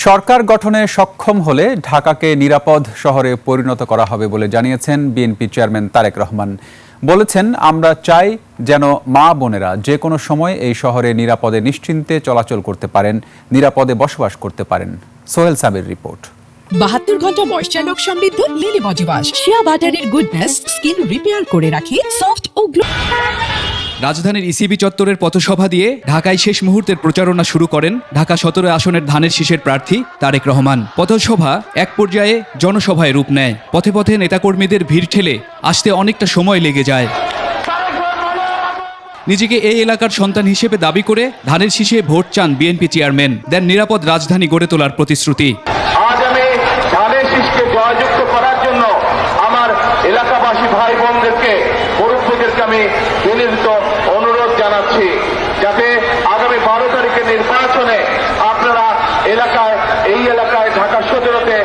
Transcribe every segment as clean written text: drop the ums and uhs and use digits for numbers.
সরকার গঠনে সক্ষম হলে ঢাকাকে নিরাপদ শহরে পরিণত করা হবে বলে জানিয়েছেন বিএনপি চেয়ারম্যান তারেক রহমান। বলেছেন, আমরা চাই যেন মা বোনেরা যে কোনো সময় এই শহরে নিরাপদে নিশ্চিন্তে চলাচল করতে পারেন, নিরাপদে বসবাস করতে পারেন। সোহেল সাবির রিপোর্ট। 72 ঘন্টা ময়েশ্চার লক সমৃদ্ধ লিলি বডি ওয়াশ, শিয়া বাটারের গুডনেস স্কিন রিপেয়ার করে রাখে সফট ও গ্লো। রাজধানীর ইসিবি চত্বরের পথসভা দিয়ে ঢাকায় শেষ মুহূর্তের প্রচারণা শুরু করেন ঢাকা 17 আসনের ধানের শীষের প্রার্থী তারেক রহমান। পথসভা এক পর্যায়ে জনসভায় রূপ নেয়। পথে পথে নেতাকর্মীদের ভিড় ঠেলে আসতে অনেকটা সময় লেগে যায়। নিজেকে এই এলাকার সন্তান হিসেবে দাবি করে ধানের শীষে ভোট চান বিএনপি চেয়ারম্যান, দেন নিরাপদ রাজধানী গড়ে তোলার প্রতিশ্রুতি। আজ আমি ধানের শীষকে জয়যুক্ত করার জন্য আমার এলাকাবাসী ভাই বোনদেরকে, মুরব্বীদেরকে আমি বিনীত অনুরোধ জানাচ্ছি, যাতে আগামী 12 তারিখের নির্বাচনে আপনারা এই এলাকায় ঢাকা 17তে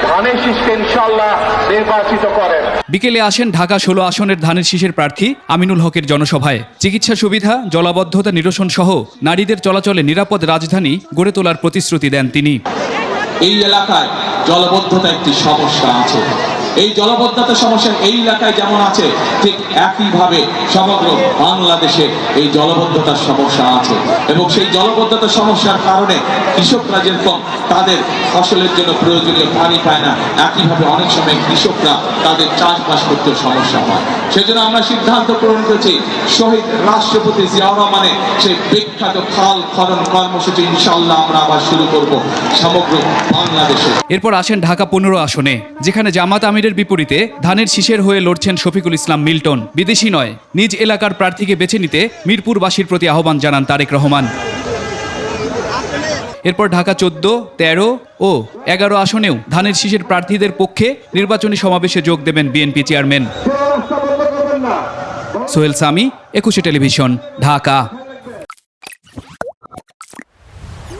ধানের শীষকে ইনশাআল্লাহ নির্বাচিত করেন। বিকেলে আসেন ঢাকা 16 আসনের ধানের শীষের প্রার্থী আমিনুল হকের জনসভায়। চিকিৎসা সুবিধা, জলাবদ্ধতা নিরসন সহ নারীদের চলাচলে নিরাপদ রাজধানী গড়ে তোলার প্রতিশ্রুতি দেন তিনি। এই এলাকায় জলাবদ্ধতা একটি সমস্যা আছে। এই জলাবদ্ধতা সমস্যা এই এলাকায় যেমন আছে, ঠিক একইভাবে সমগ্র বাংলাদেশে এই জলাবদ্ধতার সমস্যা আছে, এবং সেই জলাবদ্ধতার সমস্যার কারণে কৃষকরা যেরকম তাদের ফসলের জন্য প্রয়োজনীয় পানি পায় না, একইভাবে অনেক সময় কৃষকরা তাদের চাষবাস করতে সমস্যা হয়। সেজন্য আমরা সিদ্ধান্ত গ্রহণ করেছি, শহীদ রাষ্ট্রপতি জিয়াউর রহমানের সেই বিখ্যাত খাল খনন কর্মসূচি ইনশাআল্লাহ আমরা আবার শুরু করব সমগ্র বাংলাদেশে। এরপর আসেন ঢাকা 15 আসনে, যেখানে জামাত আমিরের বিপরীতে ধানের শীষের হয়ে লড়ছেন শফিকুল ইসলাম মিল্টন। বিদেশি নয়, নিজ এলাকার প্রার্থীকে বেছে নিতে মিরপুরবাসীর প্রতি আহ্বান জানান তারেক রহমান। এরপর ঢাকা 14, 13 ও 11 আসনেও ধানের শীষের প্রার্থীদের পক্ষে নির্বাচনী সমাবেশে যোগ দেবেন বিএনপি চেয়ারম্যান। সোহেল সামি, 21 টেলিভিশন, ঢাকা।